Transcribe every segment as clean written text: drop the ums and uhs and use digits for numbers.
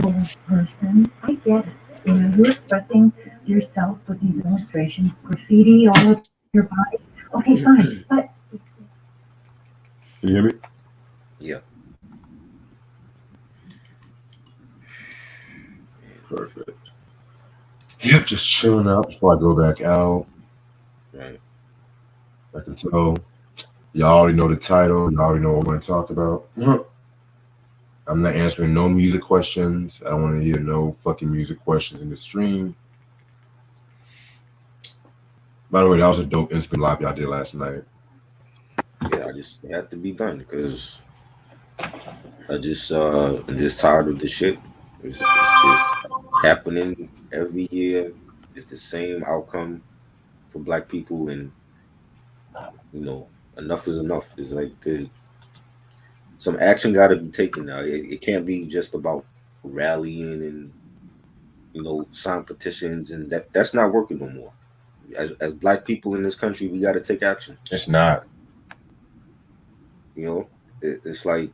rebel person. I get it. You're expressing yourself with these illustrations, graffiti all over your body. Okay, fine. But Can you hear me? Yeah. Perfect. Yep, just chilling out before I go back out. Right. I can tell y'all already know the title. Y'all already know what we're going to talk about. I'm not answering no music questions. I don't want to hear no fucking music questions in the stream. By the way, that was a dope Instagram live y'all did last night. Yeah, I just it had to be done because I'm just tired of the shit. It's happening every year. It's the same outcome for black people, and you know, enough is enough. It's like some action got to be taken now. It can't be just about rallying and sign petitions, and that's not working no more. As black people in this country, we got to take action. It's not. You know, it's like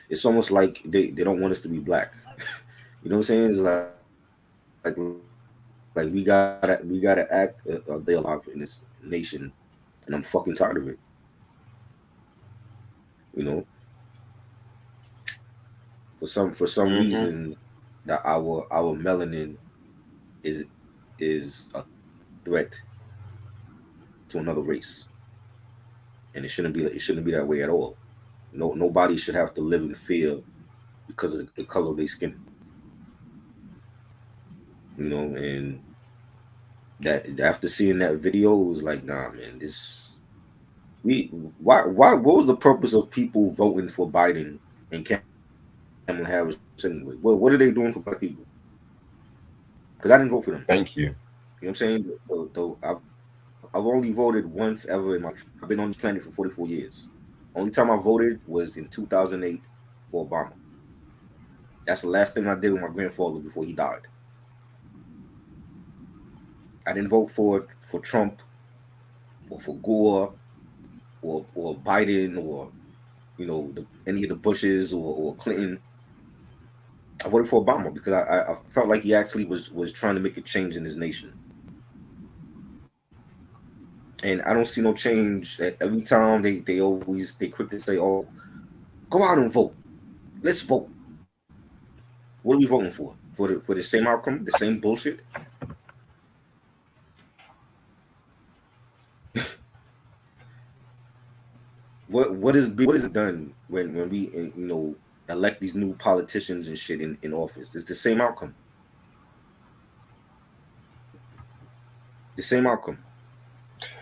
it's almost like they don't want us to be black. You know what I'm saying? It's like we gotta act a day alive in this nation, and I'm fucking tired of it. You know, for some Mm-hmm. reason that our melanin is is a threat to another race, and it shouldn't be that way at all. Nobody should have to live in fear because of the color of their skin. And that after seeing that video, it was like, nah, man, this we why what was the purpose of people voting for Biden and Kamala Harris anyway? What are they doing for black people? Because I didn't vote for them. Thank you. You know what I'm saying? I've only voted once ever in my life. I've been on this planet for 44 years. Only time I voted was in 2008 for Obama. That's the last thing I did with my grandfather before he died. I didn't vote for Trump or for Gore or Biden or any of the Bushes or Clinton. I voted for Obama because I felt like he actually was trying to make a change in his nation. And I don't see no change. Every time they quick to say, "Oh, go out and vote. Let's vote." What are we voting for? For the same outcome, the same bullshit? What is done when we elect these new politicians and shit in office? It's the same outcome. The same outcome.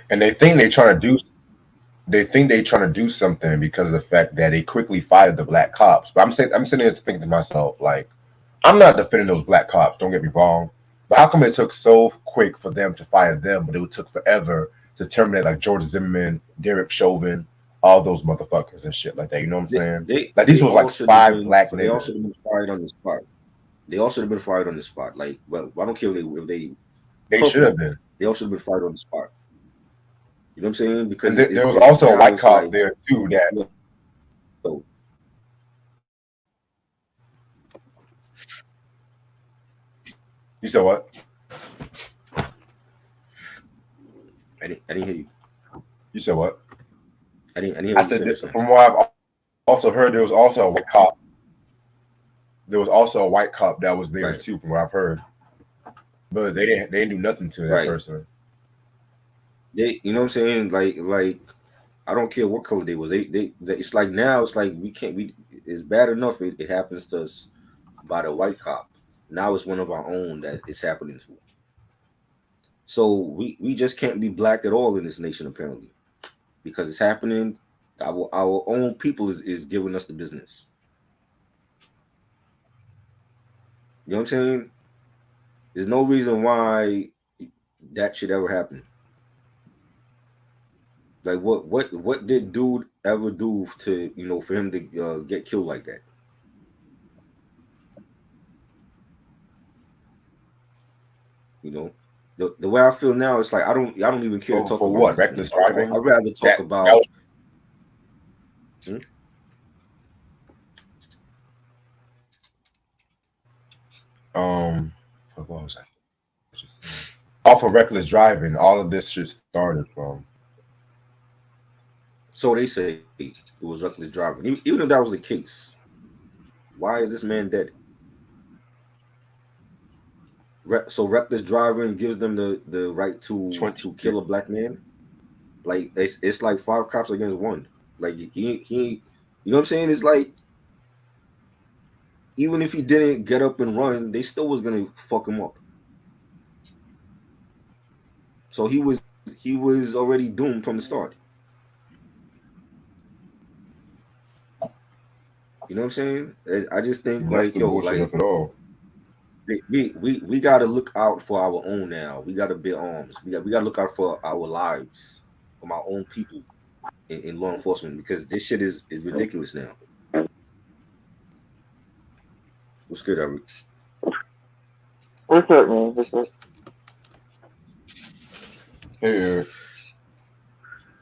And they think they trying to do something because of the fact that they quickly fired the black cops. But I'm sitting there thinking to myself, like, I'm not defending those black cops, don't get me wrong. But how come it took so quick for them to fire them, but it took forever to terminate like George Zimmerman, Derek Chauvin, all those motherfuckers and shit like that? You know what I'm They saying? they, Like these they was all like should have five been black they all niggas. should have been fired on the spot. They all should have been fired on the spot. Like, but I don't care if they They should have purple. been. They all should have been fired on the spot. You know what I'm saying? And Because there was it's also a now white it's cop like, there too. That yo, you said what? I didn't hear you. You said what? I didn't hear I what you said said just now. from what I've also heard, there was also a white cop. There was also a white cop that was there Right, too, from what I've heard. But they didn't do nothing to that right. person. You know what I'm saying? Like I don't care what color they was. It's like now it's like we can't. We it's bad enough it happens to us by the white cop. Now it's one of our own that it's happening to. So we just can't be black at all in this nation apparently because it's happening. Our own people is giving us the business. You know what I'm saying? There's no reason why that should ever happen. Like what did dude ever do to for him to get killed like that? You know, the way I feel now, it's like I don't even care to talk For about what? this Reckless anymore. driving. I'd rather talk That about was hmm? What was I just saying? Off of reckless driving, all of this shit started from. So they say it was reckless driving. Even if that was the case, why is this man dead? So reckless driving gives them the right to 20. kill a black man. Like it's like 5 cops against one. Like he you know what I'm saying? It's like even if he didn't get up and run, they still was gonna fuck him up. So he was already doomed from the start. You know what I'm saying? I just think That's like the yo, bullshit like of it all. we got to look out for our own now. We got to bear arms. We got to look out for our lives, from our own people in law enforcement, because this shit is ridiculous now. What's good, Eric? What's up, man? What's up? Hey,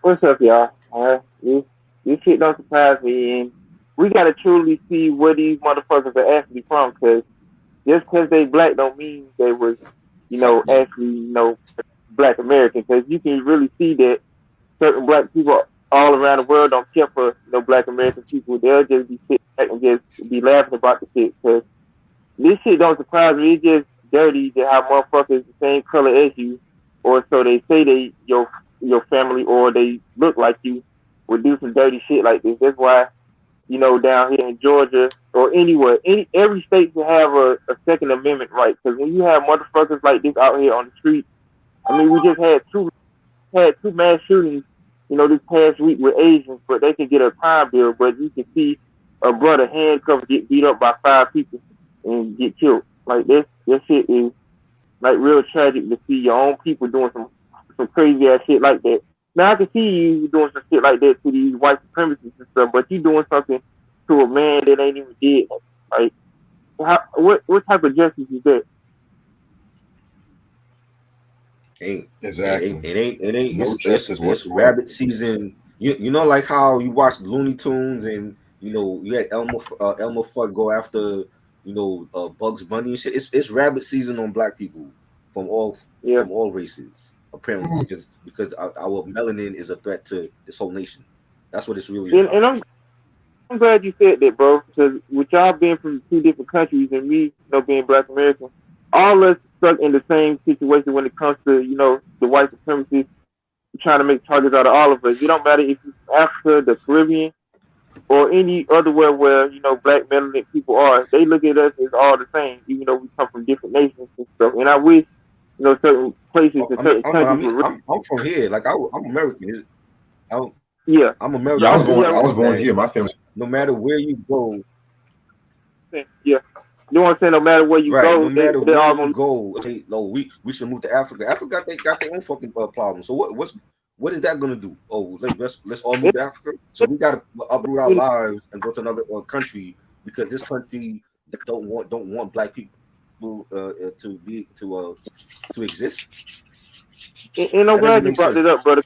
What's up, y'all? This shit don't surprise me, and we gotta truly see where these motherfuckers are actually from, because just because they black don't mean they was, actually, black American, because you can really see that certain black people all around the world don't care for, black American people. They'll just be sitting back and just be laughing about the shit, because this shit don't surprise me. It's just dirty to have motherfuckers the same color as you, or so they say they your family, or they look like you, would do some dirty shit like this. That's why, down here in Georgia or anywhere, every state should have a Second Amendment right. Because when you have motherfuckers like this out here on the street, I mean, we just had two mass shootings, this past week with Asians, but they can get a crime bill. But you can see a brother handcuffed get beat up by 5 people and get killed. Like this shit is like real tragic to see your own people doing some crazy ass shit like that. Now I can see you doing some shit like that to these white supremacists and stuff, but you doing something to a man that ain't even dead. Like, what type of justice is that? exactly. It ain't. No justice It's whatsoever. rabbit season. You know, like how you watch Looney Tunes and you had Elmer Fudd go after Bugs Bunny and shit. It's rabbit season on black people from all Yeah. races, apparently, because our melanin is a threat to this whole nation. That's what it's really And, about. and I'm glad you said that, bro, because with y'all being from 2 different countries and me, being black American, all us stuck in the same situation when it comes to, the white supremacists trying to make targets out of all of us. It don't matter if it's Africa, the Caribbean, or any other where black melanin people are. They look at us as all the same, even though we come from different nations and stuff. And I wish certain places and certain countries would. I'm from here. Like I'm American. Yeah. I'm American. Yeah, I was born here. My family. No matter where you go. Yeah. You know what I'm saying? No matter where you right, go, no matter they're all where you gonna. go, say, no, we should move to Africa. Africa got their own fucking problems. So what is that gonna do? Oh, let's all move to Africa. So we gotta uproot our lives and go to another country because this country don't want black people to exist. And I'm glad you brought it up, brother.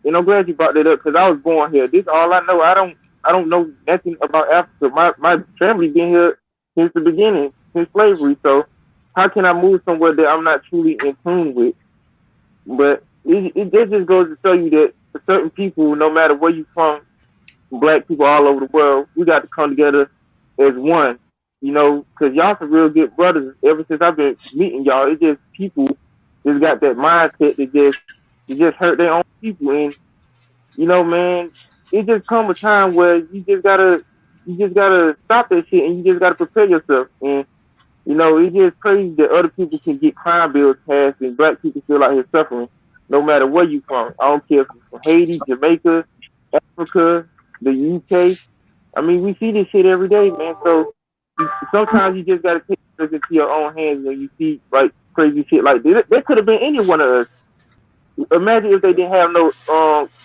And I'm glad you brought it up because I was born here. This all I know. I don't know nothing about Africa. My family been here since the beginning, since slavery. So how can I move somewhere that I'm not truly in tune with? But it just goes to show you that for certain people, no matter where you from, black people all over the world, we got to come together as one. Because y'all some real good brothers. Ever since I've been meeting y'all, it's just people just got that mindset that just hurt their own people. And man, it just come a time where you just gotta stop that shit and you just gotta prepare yourself. And it's just crazy that other people can get crime bills passed and black people still out here suffering, no matter where you from. I don't care if you're from Haiti, Jamaica, Africa, the UK. I mean, we see this shit every day, man. So sometimes you just gotta take this into your own hands when you see like crazy shit like this. That could have been any one of us. Imagine if they didn't have no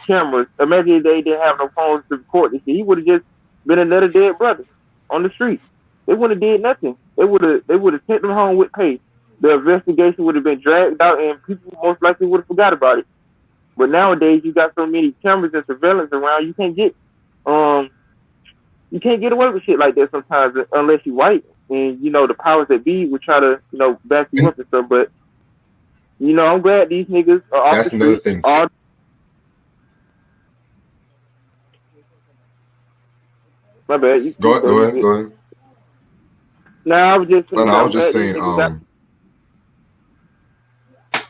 cameras. Imagine if they didn't have no phones to record this shit. He would have just been another dead brother on the street. They wouldn't have did nothing. They would have sent them home with pay. The investigation would have been dragged out, and people most likely would have forgot about it. But nowadays, you got so many cameras and surveillance around, you can't get away with shit like that sometimes unless you white. and the powers that be would try to back you up and stuff. But I'm glad these niggas are off That's the another street. thing. My bad. Go ahead. No, I was just No, saying. I I'm was just glad these saying. niggas got.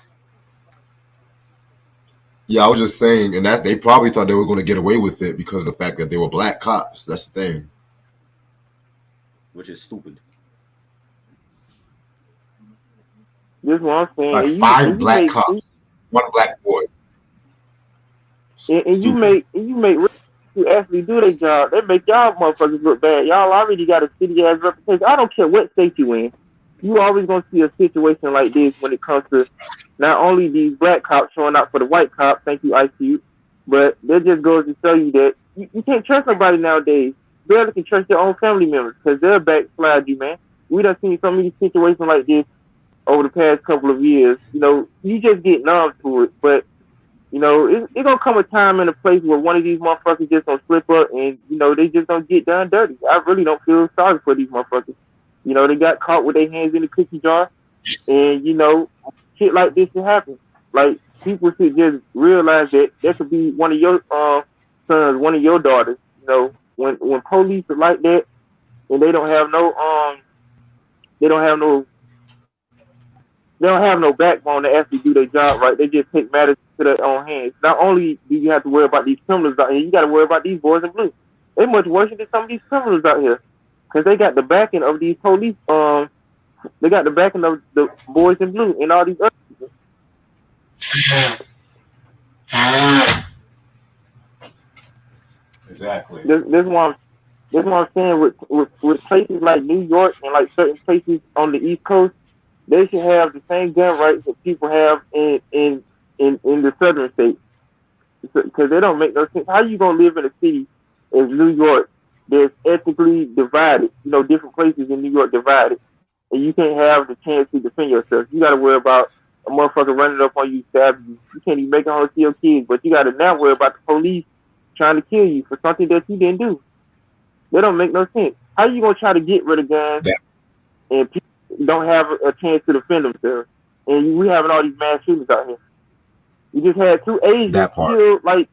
Yeah, I was just saying, and that they probably thought they were going to get away with it because of the fact that they were black cops. That's the thing. Which is stupid. This is what I'm saying. Like five black cops, one black boy. And you make who actually do their job. They make y'all motherfuckers look bad. Y'all already got a city ass reputation. I don't care what state you in. You always gonna see a situation like this when it comes to not only these black cops showing up for the white cops. Thank you, IQ. But that just goes to show you that you can't trust nobody nowadays. Barely can trust your own family members because they'll backslide you, man. We done seen so many situations like this over the past couple of years. You just get numb to it. But it's gonna come a time and a place where one of these motherfuckers just gonna slip up and they just gonna get done dirty. I really don't feel sorry for these motherfuckers. They got caught with their hands in the cookie jar, and shit like this should happen. Like people should just realize that could be one of your sons, one of your daughters. When police are like that and they don't have no backbone to actually do their job right. They just take matters to their own hands. Not only do you have to worry about these criminals out here, you got to worry about these boys in blue. They much worse than some of these criminals out here because they got the backing of these police. They got the backing of the boys in blue and all these other people. Exactly. This is what I'm saying with places like New York and like certain places on the East Coast. They should have the same gun rights that people have in the southern states, because they don't make no sense. How you gonna live in a city as New York that's ethnically divided? Different places in New York divided, and you can't have the chance to defend yourself. You got to worry about a motherfucker running up on you, stabbing you. You can't even make it home to your kids, but you got to now worry about the police trying to kill you for something that you didn't do. They don't make no sense. How you gonna try to get rid of guns and people don't have a chance to defend themselves? And we having all these mass shootings out here. You just had 2 Asians kill like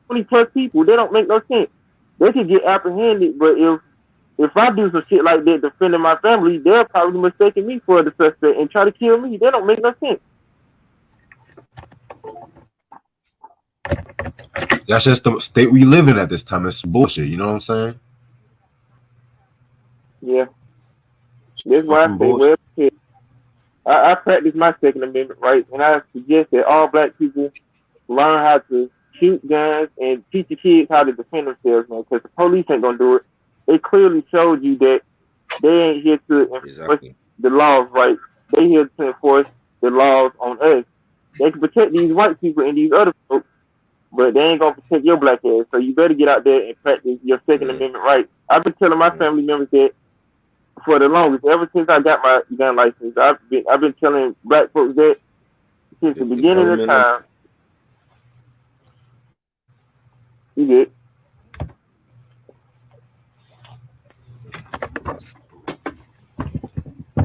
20 plus people. They don't make no sense. They could get apprehended, but if I do some shit like that defending my family, they're probably mistaking me for the suspect and try to kill me. They don't make no sense. That's just the state we live in at this time. It's bullshit. You know what I'm saying? Yeah. That's why I say, I practice my Second Amendment rights, and I suggest that all black people learn how to shoot guns and teach the kids how to defend themselves, man, because the police ain't going to do it. They clearly showed you that they ain't here to enforce the laws, right? They here to enforce the laws on us. They can protect these white people and these other folks, but they ain't going to protect your black ass. So you better get out there and practice your Second Amendment rights. I've been telling my family members that for the longest, ever since I got my gun license. I've been telling black folks that since the beginning of time. You did.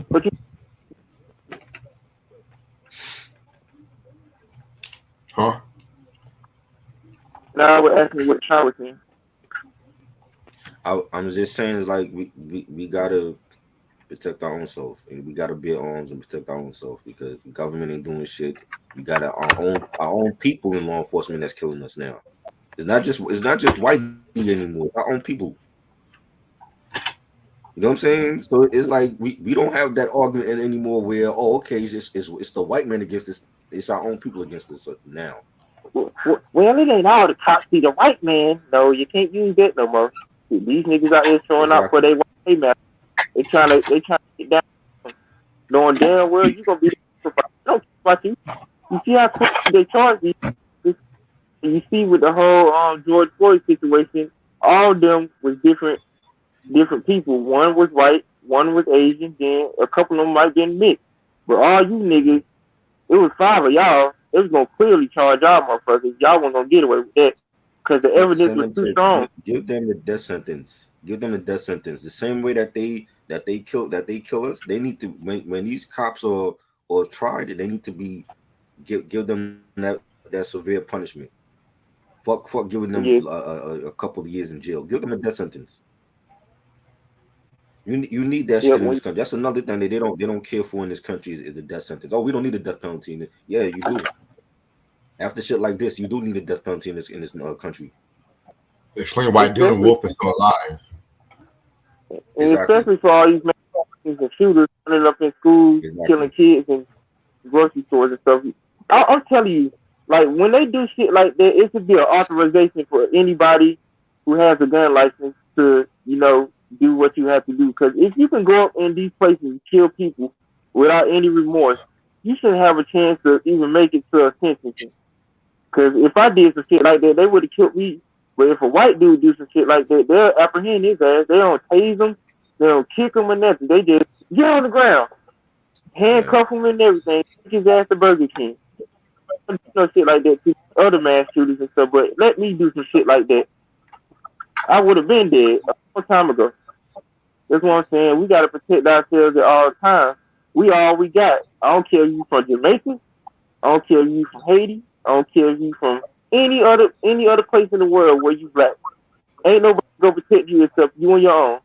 But Huh? Now I would ask me what Tyre was saying. I'm just saying, it's like we gotta protect our own self, and we gotta bear arms and protect our own self, because the government ain't doing shit. We got our own people in law enforcement that's killing us now. It's not just white anymore. Our own people. You know what I'm saying? So it's like we don't have that argument anymore where okay, it's the white man against this. It's our own people against us now. Well, it ain't all the cops see the white man. No, you can't use that no more. These niggas out here showing up for their white man. They trying to get down, knowing damn well you gonna be. Don't about you. You see how quick they charge you. You see with the whole George Floyd situation, all of them was different people. One was white, one was Asian, then a couple of them might get mixed. But all you niggas, it was 5 of y'all. It was gonna clearly charge y'all motherfuckers. Y'all weren't gonna get away with that because the evidence was too strong. Give them the death sentence. Give them the death sentence. The same way that that they kill us, they need to when these cops or tried, they need to be give them that severe punishment. Fuck giving them Yeah. a couple of years in jail. Give them a death sentence. You need that Yeah. shit in this country. That's another thing that they don't care for in this country is the death sentence. Oh, we don't need a death penalty. Yeah, you do. After shit like this, you do need a death penalty in this country. Explain why Dylan Especially, Wolf is still alive. and Exactly. especially for all these and shooters running up in schools, killing kids and grocery stores and stuff. I'll tell you, like when they do shit like that, it should be an authorization for anybody who has a gun license to, do what you have to do. Because if you can go up in these places and kill people without any remorse, you should have a chance to even make it to a sentencing. Because if I did some shit like that, they would have killed me. But if a white dude do some shit like that, they'll apprehend his ass. They don't tase him. They don't kick him or nothing. They just get on the ground, handcuff him and everything, take his ass to Burger King. Shit like that to other mass shooters and stuff. But let me do some shit like that. I would have been dead a long time ago. That's what I'm saying. We got to protect ourselves at all times. We all we got. I don't care if you from Jamaica. I don't care if you from Haiti. I don't care if you from any other place in the world where you black. Ain't nobody gonna protect you except you on your own.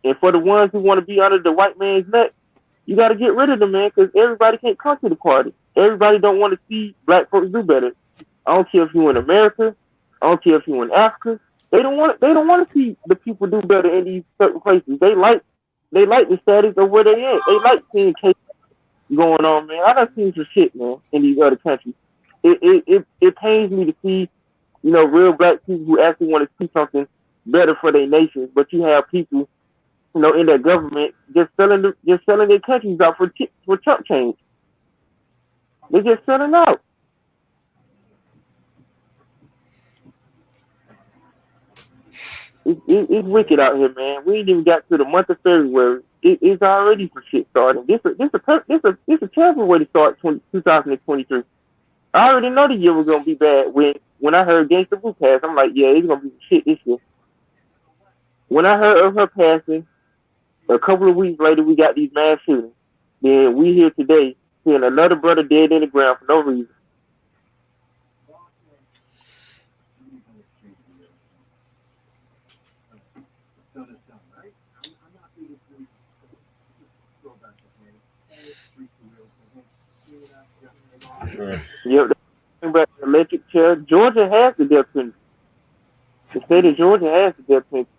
And for the ones who want to be under the white man's neck, you got to get rid of them, man, because everybody can't come to the party. Everybody don't want to see black folks do better. I don't care if you in America. I don't care if you in Africa. They don't want to see the people do better in these certain places. They like the status of where they at. They like seeing cases going on, man. I done seen some shit, man, in these other countries. It pains me to see, real black people who actually want to see something better for their nations. But you have people, in their government just selling their countries out for chump change. They just selling out. It's wicked out here, man. We ain't even got to the month of February. It's already some shit starting. This a terrible way to start 2023. I already know the year was gonna be bad. When I heard Gangsta Boo pass, I'm like, yeah, it's gonna be shit this year. When I heard of her passing, a couple of weeks later, we got these mass shootings. Then we here today seeing another brother dead in the ground for no reason. Yep, but electric chair. Georgia has the death penalty. The state of Georgia has the death penalty.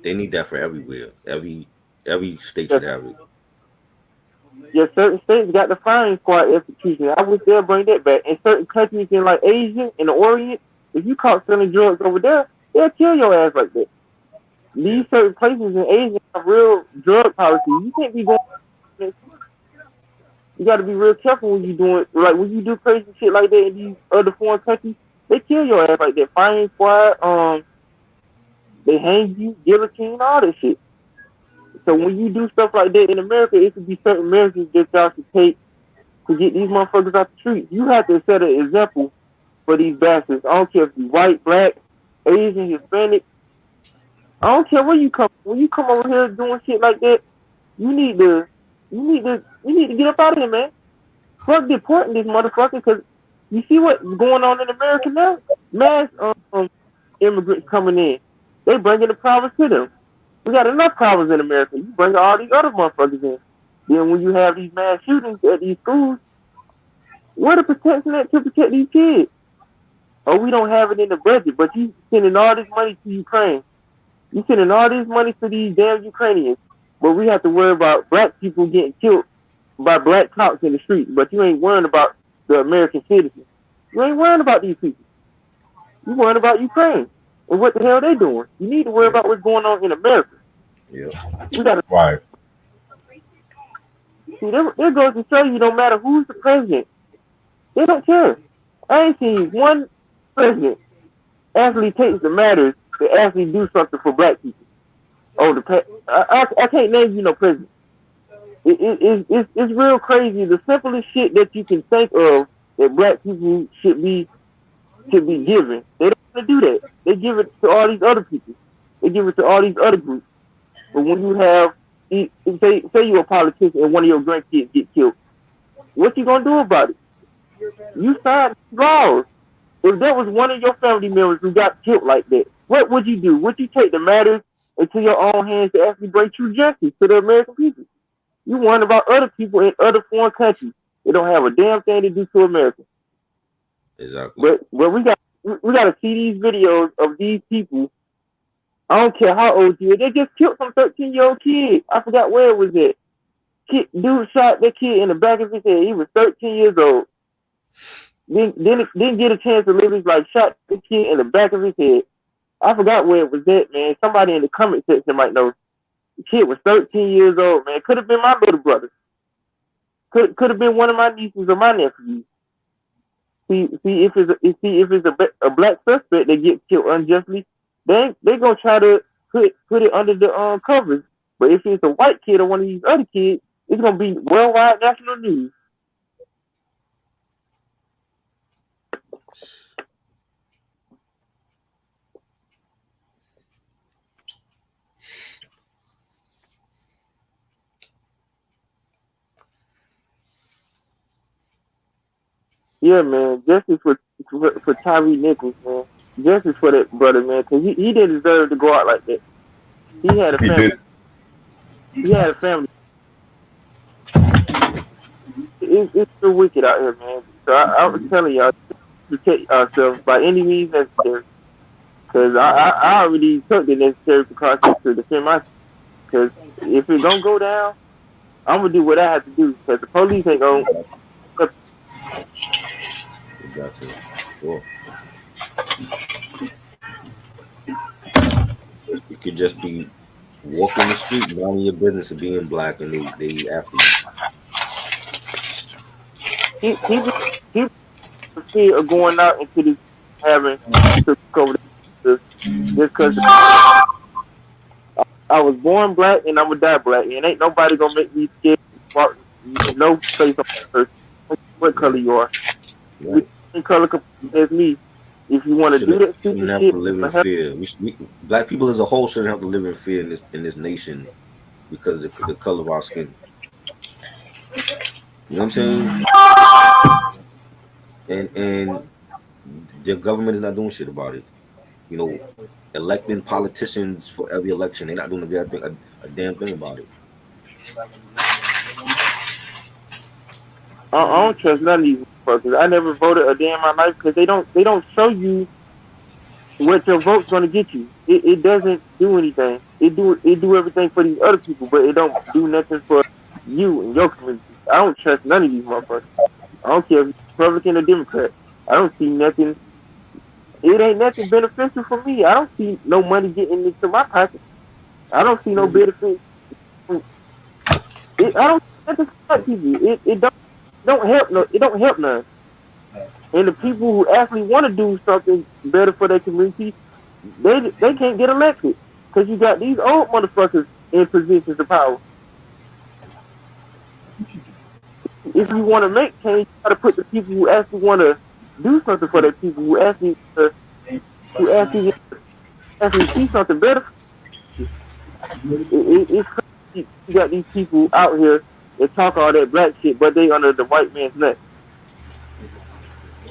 They need that for everywhere. Every state should have it. Yeah, certain states got the firing squad execution. I wish they'll bring that back. In certain countries in like Asia, in the Orient, if you caught selling drugs over there, they'll kill your ass like that. These certain places in Asia have real drug policy. You can't be going. You got to be real careful when you doing when you do crazy shit like that in these other foreign countries. They kill your ass like that. Firing squad, they hang you, guillotine, all that shit. So when you do stuff like that in America, it should be certain measures that y'all should take to get these motherfuckers out the streets. You have to set an example for these bastards. I don't care if you white, black, Asian, Hispanic. I don't care where you come. When you come over here doing shit like that, you need to get up out of here, man. Fuck deporting this motherfucker, because you see what's going on in America now? Mass immigrants coming in. They bringing the problems to them. We got enough problems in America. You bring all these other motherfuckers in. Then when you have these mass shootings at these schools, where the protection at to protect these kids? Oh, we don't have it in the budget, but you sending all this money to Ukraine. You sending all this money to these damn Ukrainians. But we have to worry about black people getting killed by black cops in the street. But you ain't worrying about the American citizens. You ain't worrying about these people. You worrying about Ukraine. And what the hell they doing? You need to worry about what's going on in America. Yeah. You gotta, Right. See, that goes to show you, no matter who's the president, they don't care. I ain't seen one president actually takes the matters to actually do something for black people. Oh, I can't name you no president. It's real crazy. The simplest shit that you can think of that black people should be given, they don't want to do that. They give it to all these other people. They give it to all these other groups. But when you have, say you're a politician and one of your grandkids get killed, what you gonna do about it? You signed laws. If that was one of your family members who got killed like that, what would you do? Would you take the matters into your own hands to actually bring true justice to the American people? You worry about other people in other foreign countries. They don't have a damn thing to do to America. Exactly. But we got to see these videos of these people. I don't care how old you are. They just killed some 13-year-old kid. I forgot where it was at. Dude shot that kid in the back of his head. He was 13 years old. Didn't get a chance to live his life. Shot the kid in the back of his head. I forgot where it was at, man. Somebody in the comment section might know. The kid was 13 years old, man. Could have been my little brother. Could have been one of my nieces or my nephews. See if it's a black suspect that gets killed unjustly, they gonna try to put it under the covers. But if it's a white kid or one of these other kids, it's gonna be worldwide national news. Yeah, man. Justice for Tyre Nichols, man. Justice for that brother, man, because he didn't deserve to go out like that. He had a family. He had a family. It's so wicked out here, man. So I was telling y'all to protect ourselves by any means necessary. Because I already took the necessary precautions to defend myself. Because if it don't go down, I'm going to do what I have to do. Because the police ain't going to. Gotcha. Sure. It could just be walking the street, minding your business, and being black, and they after you. He fear of going out into this having to cover this just because I was born black and I'm gonna die black, and ain't nobody gonna make me scared. No place on earth. What color you are? Right. Same color as me. If you want to do that stupid have shit, to live in fear. Black people as a whole shouldn't have to live in fear in this nation because of the color of our skin. You know what I'm saying? And the government is not doing shit about it. You know, electing politicians for every election, they're not doing a damn thing about it. I don't trust none of these fuckers. I never voted a day in my life because they don't show you what your vote's gonna get you. It doesn't do anything. It do everything for these other people, but it don't do nothing for you and your community. I don't trust none of these motherfuckers. I don't care if you're Republican or Democrat. I don't see nothing. It ain't nothing beneficial for me. I don't see no money getting into my pocket. I don't see no benefit. I don't see nothing for people. It don't help no. It don't help none. And the people who actually want to do something better for their community, they can't get elected because you got these old motherfuckers in positions of power. If you want to make change, you got to put the people who actually want to do something for their people, who actually see something better. It's crazy. You got these people out here that talk all that black shit, but they under the white man's neck.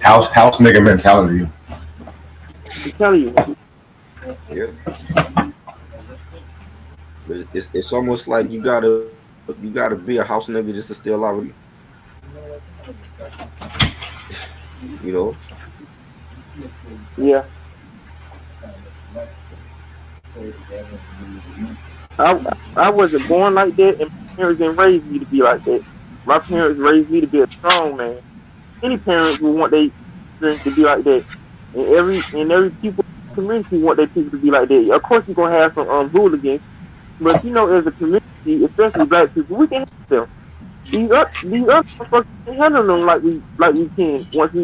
House nigga mentality. I'm telling you. Yeah. But it's almost like you gotta be a house nigga just to stay alive. You know? Yeah. I wasn't born like that, and my parents didn't raise me to be like that. My parents raised me to be a strong man. Any parents would want their children to be like that, and every people in the community want their people to be like that. Of course, you're gonna have some hooligans, but you know, as a community, especially black people, we can help them. These other motherfuckers can handle them like we can once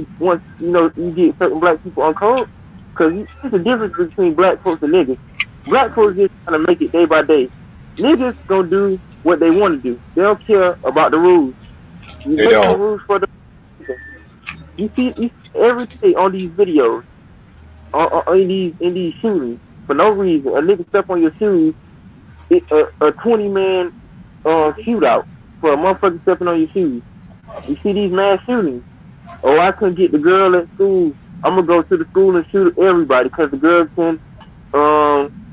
you know you get certain black people on code. Because there's a difference between black folks and niggas. Black folks just trying to make it day by day. Niggas gonna do what they want to do. They don't care about the rules. You make the rules for the. You see every day on these videos, in these shootings. for no reason. A nigga step on your shoes, a 20-man shootout for a motherfucker stepping on your shoes. You see these mass shootings. Oh, I couldn't get the girl at school. I'm gonna go to the school and shoot everybody because the girl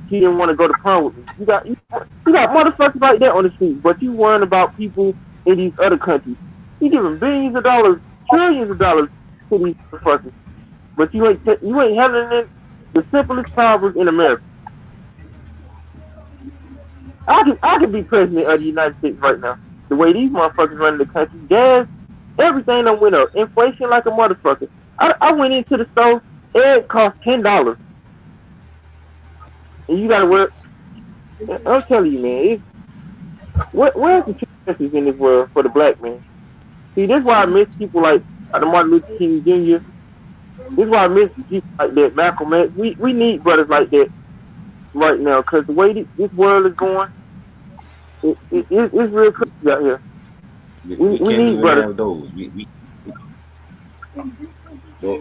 she didn't want to go to prom with me. You got motherfuckers like that on the street, but you worrying about people in these other countries. You giving billions of dollars, trillions of dollars to these motherfuckers, but you ain't handling the simplest problems in America. I could be president of the United States right now. The way these motherfuckers running the country, gas, everything done went up. Inflation like a motherfucker. I went into the store, egg cost $10. And you gotta work. I'm telling you, man, where's the chances in this world for the black man? See, this is why I miss people like the Martin Luther King Jr. This is why I miss people like that, Malcolm X. We need brothers like that right now, because the way this world is going, it's real crazy out here. We can't need even brothers. have those.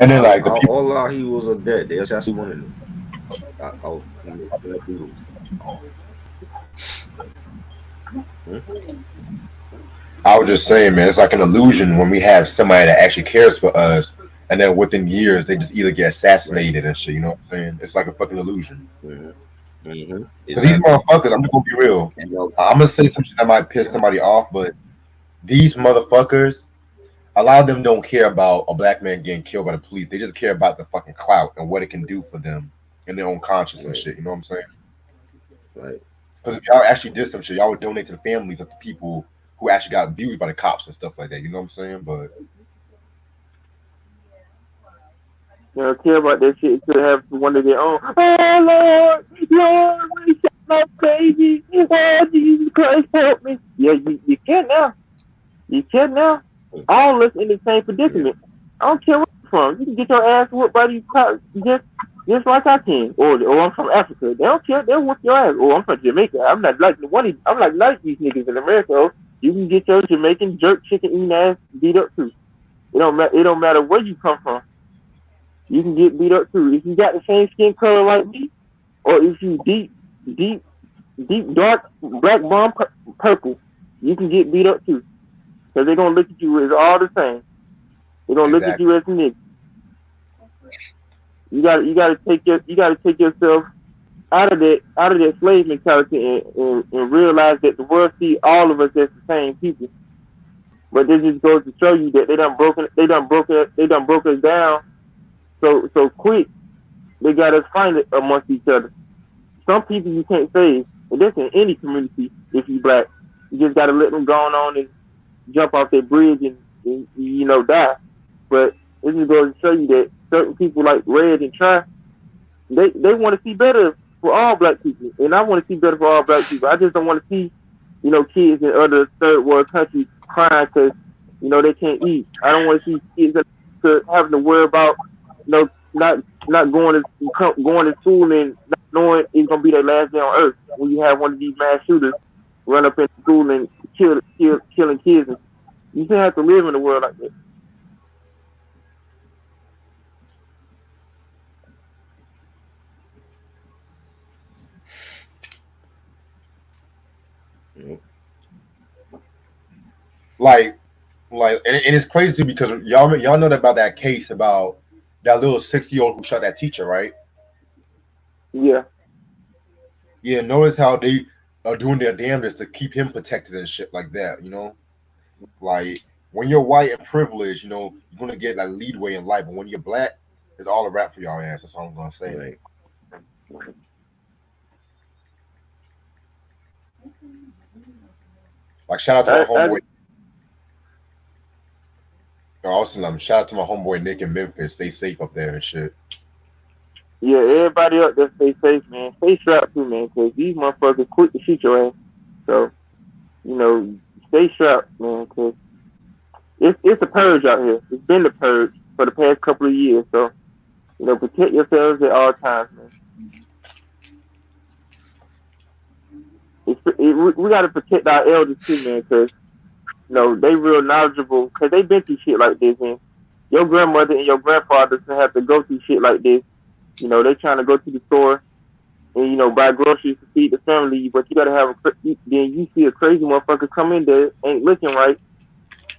And then like the people, all our heroes are dead. There's actually one of them. I was just saying, man, it's like an illusion when we have somebody that actually cares for us, and then within years they just either get assassinated and shit. You know what I'm saying? It's like a fucking illusion. Mm-hmm. Because these motherfuckers, I'm just gonna be real. I'm gonna say some shit that might piss somebody off, but these motherfuckers, a lot of them don't care about a black man getting killed by the police. They just care about the fucking clout and what it can do for them in their own conscience and shit. You know what I'm saying? Right. Because if y'all actually did some shit, y'all would donate to the families of the people who actually got abused by the cops and stuff like that. You know what I'm saying? But you know, care about that shit to have one of their own. Oh Lord, we shot my baby. Oh Jesus Christ, help me. Yeah, you can now. You can now. All of us in the same predicament. I don't care where you're from. You can get your ass whooped by these cops just like I can. Or I'm from Africa. They don't care. They'll whoop your ass. Or I'm from Jamaica. I'm not like these niggas in America. Oh, you can get your Jamaican jerk chicken eating ass beat up too. It don't matter where you come from. You can get beat up too. If you got the same skin color like me, or if you deep dark black bomb purple, you can get beat up too. Because they're gonna look at you as all the same. They're gonna look at you as a nigga. You gotta take yourself out of that slave mentality and realize that the world see all of us as the same people. But this just goes to show you that they done broke us down so quick. They got us fighting amongst each other. Some people you can't save, and that's in any community. If you black, you just gotta let them go on and jump off that bridge and die. But this just goes to show you that certain people like Red and Tyre, they want to see better for all black people, and I want to see better for all black people. I just don't want to see, kids in other third world countries crying because, they can't eat. I don't want to see kids having to worry about, not going to school and not knowing it's gonna be their last day on earth when you have one of these mass shooters run up in school and killing kids. And you still have to live in a world like that. like, and it's crazy because y'all know about that case about that little 60-year-old who shot that teacher, right? Yeah. Yeah. Notice how they are doing their damnedest to keep him protected and shit like that. Like when you're white and privileged, you're gonna get like leadway in life, but when you're black, it's all a wrap for y'all ass. That's all I'm gonna say. Right. Like shout out to my homeboy. Awesome. Shout out to my homeboy Nick in Memphis. Stay safe up there and shit. Yeah, everybody up there stay safe, man. Stay strapped too, man, because these motherfuckers quick to shoot your ass. So, stay strapped, man, because it's a purge out here. It's been the purge for the past couple of years. So, protect yourselves at all times, man. We got to protect our elders too, man, because they real knowledgeable, because they been through shit like this, and your grandmother and your grandfather have to go through shit like this. They trying to go to the store and buy groceries to feed the family, but you gotta have then you see a crazy motherfucker come in there, ain't looking right,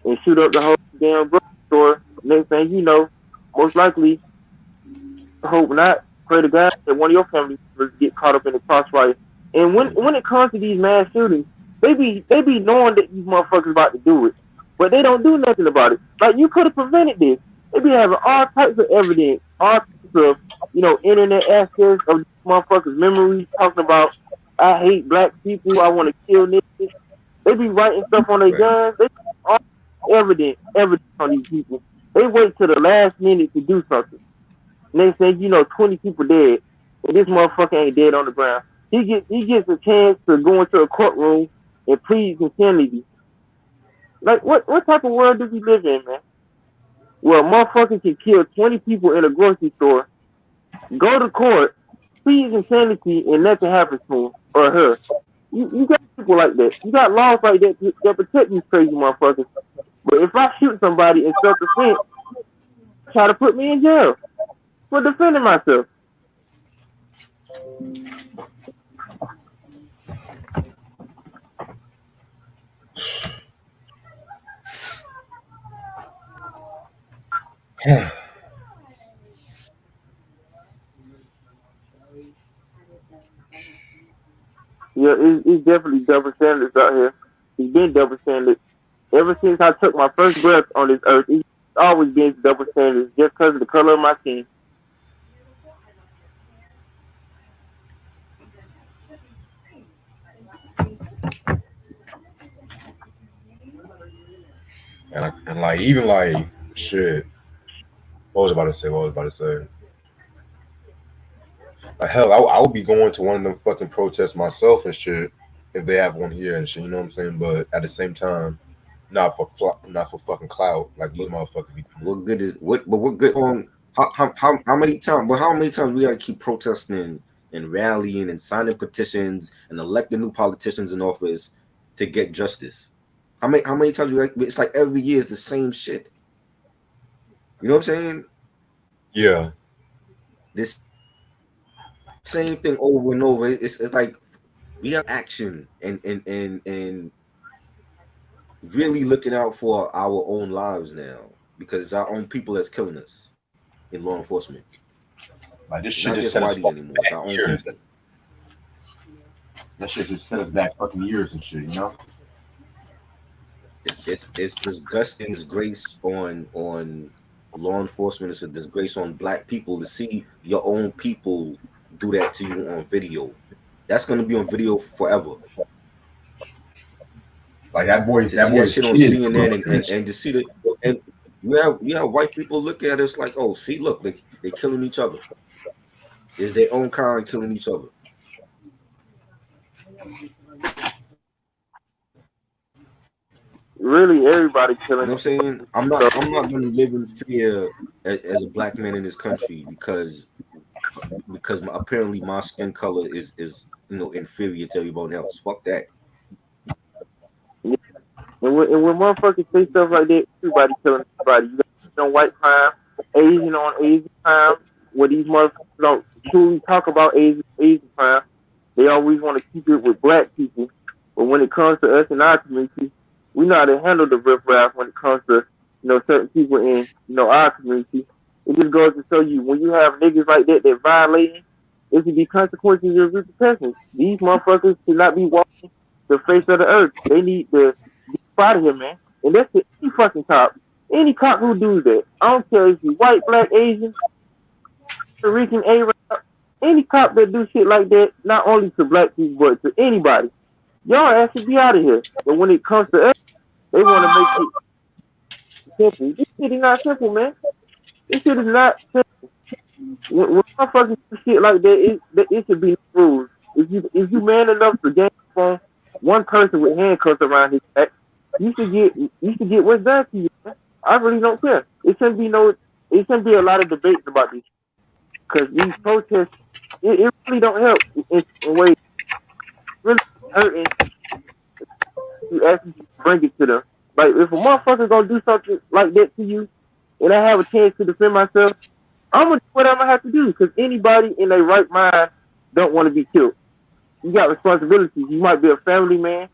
and shoot up the whole damn grocery store. Next thing you know, most likely, hope not, pray to God that one of your family members get caught up in the crossfire. And when it comes to these mass shootings, they be knowing that these motherfuckers about to do it, but they don't do nothing about it. Like, you could have prevented this. They be having all types of evidence, all types of internet access of these motherfuckers' memories, talking about I hate black people, I want to kill niggas. They be writing stuff on their guns. They all evidence on these people. They wait till the last minute to do something. And they say, 20 people dead, and this motherfucker ain't dead on the ground. He gets a chance to go into a courtroom and plead insanity. Like, what type of world do we live in, man? Well, a motherfucker can kill 20 people in a grocery store, go to court, plead insanity, and nothing happens to him or her. You got people like that. You got laws like that that protect these crazy motherfuckers. But if I shoot somebody in self-defense, try to put me in jail for defending myself. Yeah, it's definitely double standards out here. It's been double standards. Ever since I took my first breath on this earth, it's always been double standards just because of the color of my skin. And like, even like, shit. What was I about to say? Like, hell, I would be going to one of them fucking protests myself and shit if they have one here and shit. You know what I'm saying? But at the same time, not for fucking clout like these motherfuckers be. What good is what? But what good on how many times? But how many times we gotta keep protesting and rallying and signing petitions and electing new politicians in office to get justice? How many times we like? It's like every year is the same shit. You know what I'm saying? Yeah. This same thing over and over. It's like we have action and really looking out for our own lives now because it's our own people that's killing us in law enforcement. Like, this shit Not just just set us whitey anymore. It's our own years. people. That shit just set us back fucking years and shit, you know? It's disgusting disgrace on law enforcement. It's a disgrace on black people to see your own people do that to you on video. That's gonna be on video forever. Like, that boy's shit on CNN and to see that, and you have white people look at us like, oh, see, look, they killing each other. It's their own kind killing each other. Really, everybody killing. You know what I'm saying? I'm not gonna live in fear as a black man in this country because apparently my skin color is inferior to everybody else. Fuck that. And when motherfuckers say stuff like that, everybody killing everybody. You got white crime, Asian on Asian crime, where these motherfuckers don't truly talk about Asian crime. They always want to keep it with black people. But when it comes to us in our community, we know how to handle the riffraff when it comes to, certain people in, our community. It just goes to show you, when you have niggas like that violating, it should be consequences and repercussions. These motherfuckers should not be walking the face of the earth. They need to be out of here, man. And that's to any fucking cop. Any cop who do that. I don't care if you white, black, Asian, Puerto Rican, Arab, any cop that do shit like that, not only to black people, but to anybody. Y'all ass should be out of here. But when it comes to us, they want to make it simple. This shit is not simple, man. This shit is not simple. When motherfuckers do shit like that, it should be rules. If you man enough to gang on one person with handcuffs around his neck, you should get what's done to you, man. I really don't care. It shouldn't be a lot of debates about this. Because these protests, it really don't help in ways. Really hurting. You actually bring it to them. Like, if a motherfucker gonna do something like that to you, and I have a chance to defend myself, I'm gonna do what I'm gonna have to do. Because anybody in their right mind don't want to be killed. You got responsibilities. You might be a family man.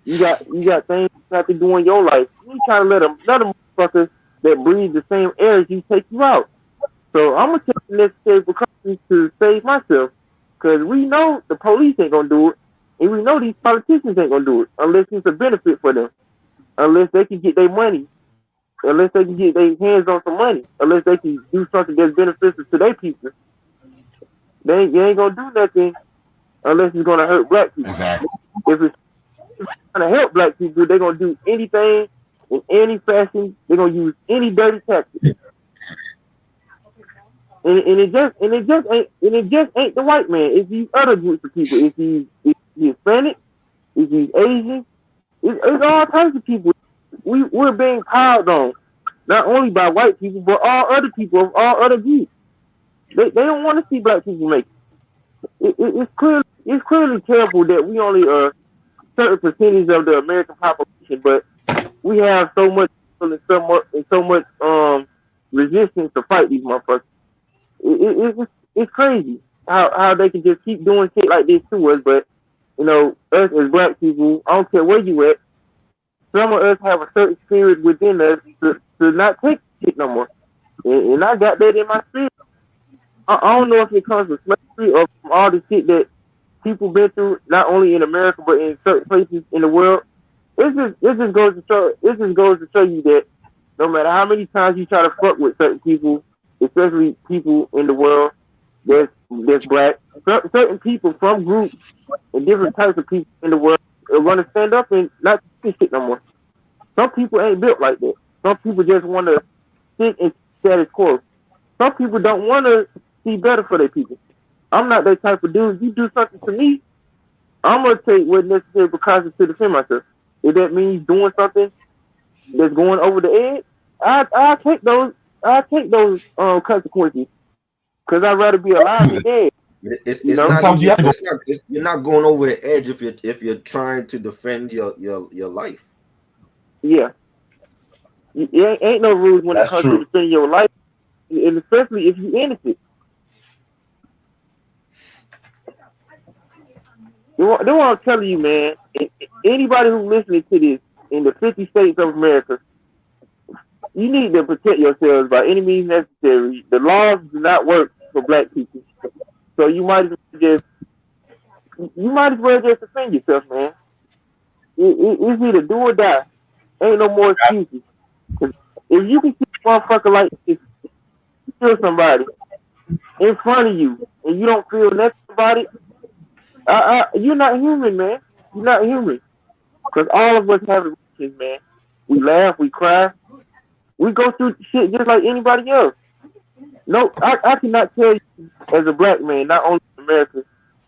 You got things you have to do in your life. You trying to let another motherfucker that breathes the same air as you take you out. So I'm gonna take the necessary precautions to save myself, because we know the police ain't gonna do it, and we know these politicians ain't gonna do it unless it's a benefit for them, unless they can get their money, unless they can get their hands on some money, unless they can do something that's beneficial to their people. They ain't gonna do nothing unless it's gonna hurt black people. Exactly. If it's trying to help black people, they're gonna do anything in any fashion. They're gonna use any dirty tactic. And it just ain't the white man. It's these other groups of people. It's these Hispanic. It's these Asians. It's all types of people. We're being piled on, not only by white people, but all other people of all other groups. They don't want to see black people make it. It's clearly terrible that we only a certain percentage of the American population, but we have so much and so much resistance to fight these motherfuckers. It's crazy how they can just keep doing shit like this to us. But you know, us as black people, I don't care where you at, some of us have a certain spirit within us to not take shit no more. And I got that in my spirit. I don't know if it comes from slavery or from all the shit that people been through, not only in America but in certain places in the world. It just goes to show you that no matter how many times you try to fuck with certain people, especially people in the world that's black, certain people from groups and different types of people in the world are gonna stand up and not do shit no more. Some people ain't built like that. Some people just want to sit in status quo. Some people don't want to see better for their people. I'm not that type of dude. You do something to me, I'm gonna take what necessary precautions to defend myself. If that means doing something that's going over the edge, I take those consequences, because I'd rather be alive than dead. You're not going over the edge if you're trying to defend your life. Yeah, ain't no rules when it comes to defending your life, and especially if you're innocent. That's what I'm telling you, man. Anybody who's listening to this in the 50 states of America, you need to protect yourselves by any means necessary. The laws do not work for black people, so you might as well just defend yourself, man. It's either do or die. Ain't no more excuses. If you can see a motherfucker like this kill somebody in front of you and you don't feel nothing about it, you're not human, man. You're not human. Because all of us have emotions, man. We laugh, we cry, we go through shit just like anybody else. No, I cannot tell you as a black man, not only in America,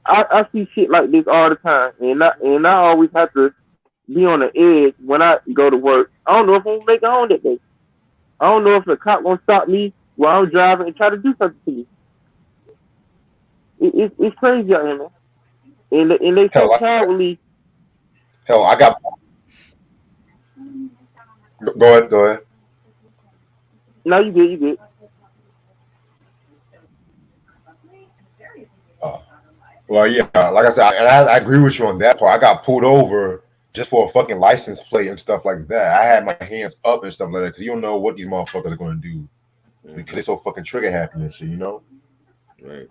I see shit like this all the time, and I always have to be on the edge when I go to work. I don't know if I'm gonna make it home that day. I don't know if the cop gonna stop me while I'm driving and try to do something to me. It's crazy out here, man. And they so cowardly. Hell, I got. Go ahead. No, you good. Well, yeah, like I said, I agree with you on that part. I got pulled over just for a fucking license plate and stuff like that. I had my hands up and stuff like that because you don't know what these motherfuckers are going to do because they're so fucking trigger happy and shit, you know? Right.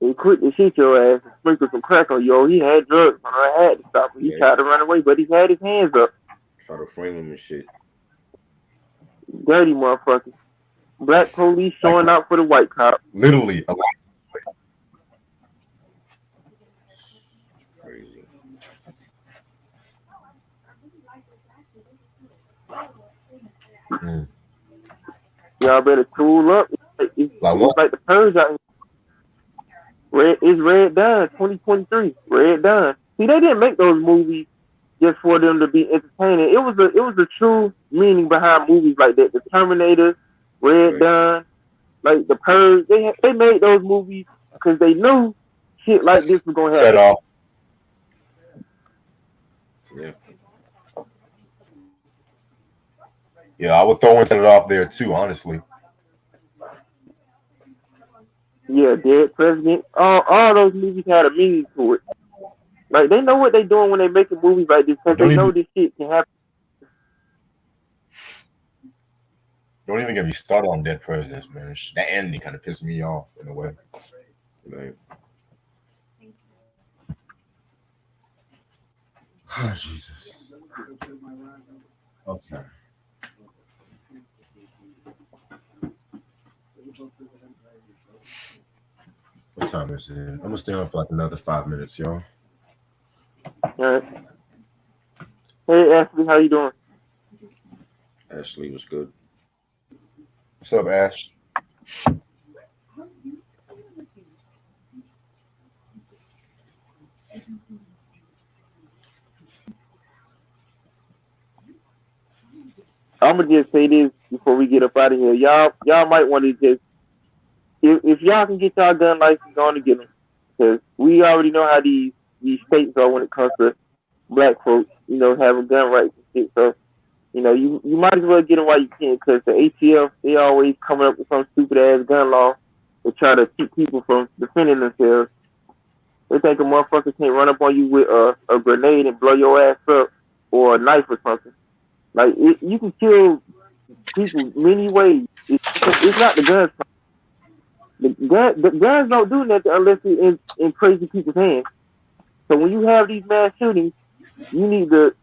He quit to shoot your ass and sprinkle some crack on you. He had drugs. I had to stop him. He tried to run away, but he had his hands up. Try to frame him and shit. Dirty motherfucker. Black police showing out for the white cop. Literally. Crazy. Y'all better tool up. It's like the purge out here. Red Dawn 2023. Red Dawn. See, they didn't make those movies just for them to be entertaining. It was a true meaning behind movies like that. The Terminator, Red Dawn, like the Purge. They made those movies because they knew shit like this was gonna happen. Set off. Yeah. Yeah, I would throw in Set It Off there too, honestly. Yeah, Dead President. All those movies had a meaning to it. Like they know what they're doing when they making movies like this because they know this shit can happen. Don't even get me started on Dead Presidents, man. That ending kind of pissed me off in a way. Right. Oh, Jesus. Okay. What time is it? I'm gonna stay on for like another 5 minutes, y'all. All right. Hey Ashley, how you doing? Ashley was good. What's up, Ash? I'm gonna just say this before we get up out of here. Y'all might want to just if y'all can get y'all gun license on to get them, because we already know how these states are when it comes to black folks, having gun rights and shit. So, you might as well get them while you can, because the ATF, they always coming up with some stupid ass gun law to try to keep people from defending themselves. They think a motherfucker can't run up on you with a grenade and blow your ass up or a knife or something. Like you can kill people many ways. It's not the guns. The guns don't do nothing unless it's in crazy people's hands. So when you have these mass shootings, you need to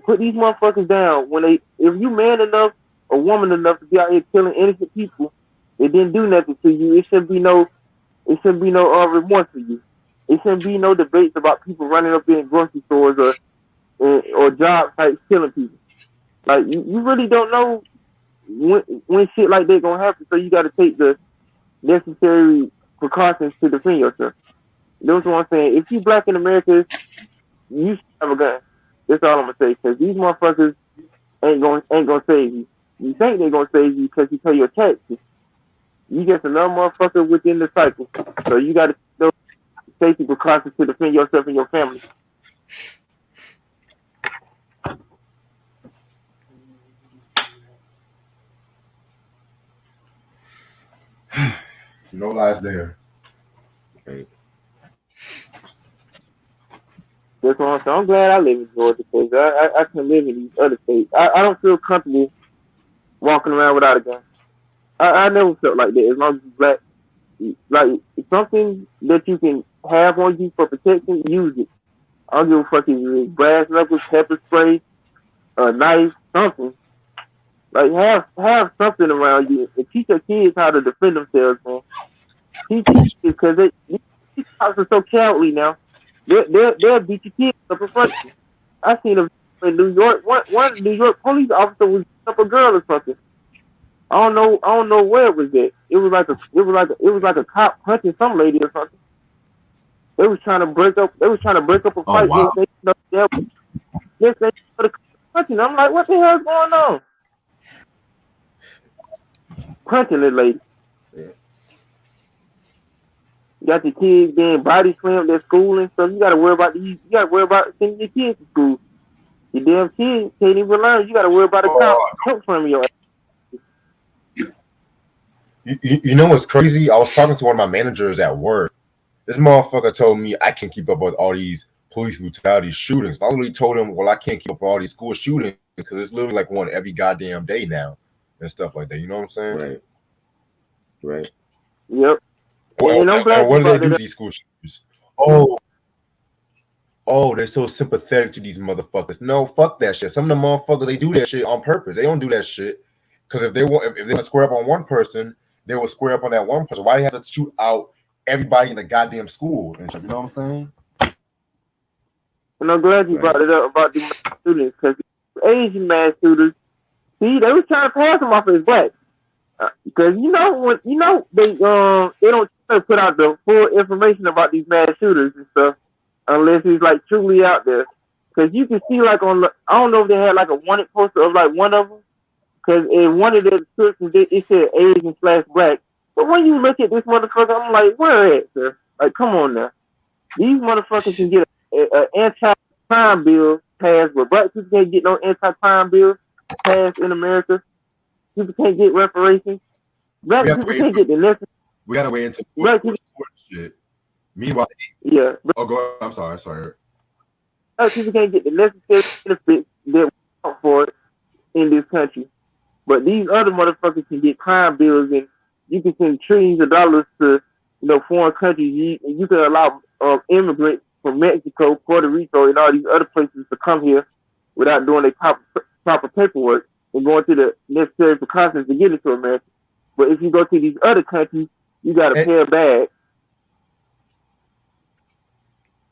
put these motherfuckers down. If you man enough or woman enough to be out here killing innocent people, it didn't do nothing to you. It shouldn't be no remorse for you. It shouldn't be no debates about people running up in grocery stores or job sites killing people. Like you really don't know when shit like that gonna happen. So you got to take the necessary precautions to defend yourself. That's what I'm saying. If you black in America, you should have a gun. That's all I'm gonna say. Because these motherfuckers ain't gonna save you. You think they're gonna save you because you pay your taxes. You just another motherfucker within the cycle. So you got to know safety precautions to defend yourself and your family. No lies there. Right. That's what I'm saying. I'm glad I live in Georgia because I can live in these other states. I don't feel comfortable walking around without a gun. I never felt like that. As long as you black, like something that you can have on you for protection, use it. I don't give a fuck if it's brass knuckles, pepper spray, a knife, something. Like have something around you and teach your kids how to defend themselves, man. Teach kids because these cops are so cowardly now. They'll beat your kids up in front of you. I seen a in New York. One New York police officer was up a girl or something. I don't know where it was at. It was like a cop punching some lady or something. They was trying to break up a fight. Oh, wow. Yes, they punching. I'm like, what the hell's going on? Punching the lady. Yeah. You got your kids being body slammed at school and stuff. You gotta worry about sending your kids to school. Your damn kids can't even learn. You gotta worry about a cop choke slamming your ass. You know what's crazy? I was talking to one of my managers at work. This motherfucker told me I can't keep up with all these police brutality shootings. I literally told him, well, I can't keep up with all these school shootings because it's literally like one every goddamn day now and stuff like that. You know what I'm saying? Right. Yep. And what do they do to these school shooters? Oh, they're so sympathetic to these motherfuckers. No, fuck that shit. Some of the motherfuckers, they do that shit on purpose. They don't do that shit because if they want to square up on one person, they will square up on that one person. Why do you have to shoot out everybody in the goddamn school and shit? You know what I'm saying? And I'm glad you brought it up about the mass shooters because Asian mass shooters, see, they was trying to pass them off as black. Because they don't put out the full information about these mass shooters and stuff unless it's like truly out there. Because you can see like I don't know if they had like a wanted poster of like one of them. Because in one of the descriptions it said Asian/black. But when you look at this motherfucker, I'm like, where at, sir? Like, come on now. These motherfuckers can get an anti-crime bill passed, but black people can't get no anti-crime bill passed in America. People can't get reparations. Black people can't get the necessary. We gotta wait until Black people, shit. Meanwhile, yeah, oh, go ahead. I'm sorry. black people can't get the necessary benefits that we want for it in this country. But these other motherfuckers can get crime bills, and you can send trillions of dollars to foreign countries. You can allow immigrants from Mexico, Puerto Rico, and all these other places to come here without doing their proper paperwork and going through the necessary precautions to get into America. But if you go to these other countries, you got to pay a bag.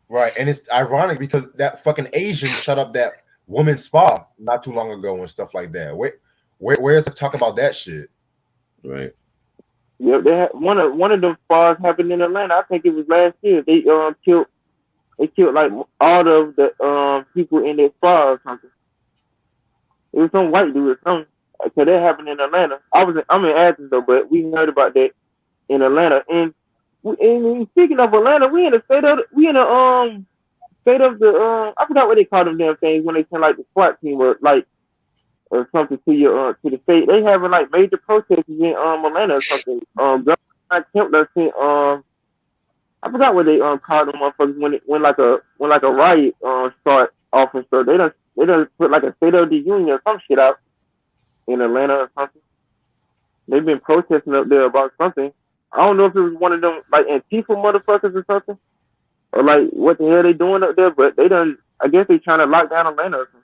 Right, and it's ironic because that fucking Asian shut up that woman's spa not too long ago and stuff like that. Where's the talk about that shit? Right. Yep, they had, one of them spas happened in Atlanta. I think it was last year. They killed like all of the people in that spa or something. It was some white dude or something. So that happened in Atlanta. I'm in Athens though, but we heard about that in Atlanta. And speaking of Atlanta, we in a state of the I forgot what they call them damn things when they send like the SWAT team or something to your to the state. They having like major protests in Atlanta or something. Governor Kemp sent I forgot what they called them motherfuckers when like a riot start off and stuff. They done put like a state of the union or some shit out in Atlanta or something. They've been protesting up there about something. I don't know if it was one of them like Antifa motherfuckers or something, or like what the hell they doing up there. But they done. I guess they trying to lock down Atlanta or something.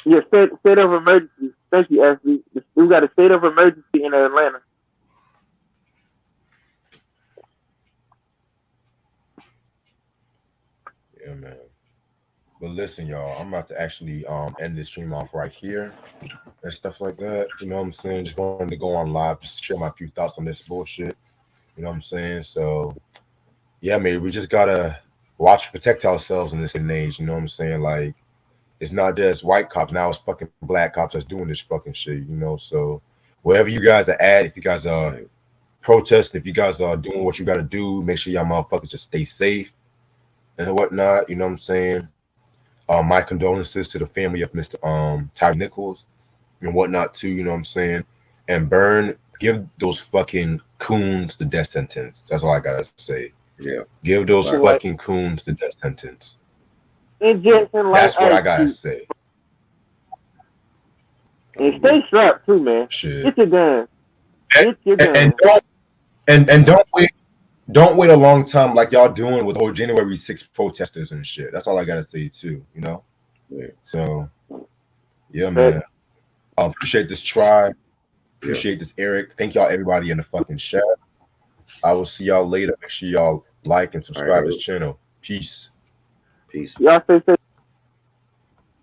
Yeah, state of emergency. Thank you, Ashley. We got a state of emergency in Atlanta. Yeah, man. But listen, y'all, I'm about to actually end this stream off right here and stuff like that. You know what I'm saying? Just wanted to go on live, just share my few thoughts on this bullshit. You know what I'm saying? So yeah, man, we just gotta watch and protect ourselves in this day and age. You know what I'm saying? Like, it's not just white cops, now it's fucking black cops that's doing this fucking shit, you know. So wherever you guys are at, if you guys are protesting, if you guys are doing what you gotta do, make sure y'all motherfuckers just stay safe and whatnot, you know what I'm saying? My condolences to the family of Mr. Tyre Nichols and whatnot too, you know what I'm saying? And give those fucking coons the death sentence. That's all I gotta say. Yeah. Give those fucking coons the death sentence. That's what I gotta say. And stay strapped too, man. Shit. Get your gun. Get your gun. And don't wait a long time like y'all doing with whole January 6th protesters and shit. That's all I gotta say too, you know? Yeah. So yeah, man. Appreciate this try. Appreciate this, Eric. Thank y'all everybody in the fucking chat. I will see y'all later. Make sure y'all like and subscribe to this channel. Peace. Peace. Y'all stay safe.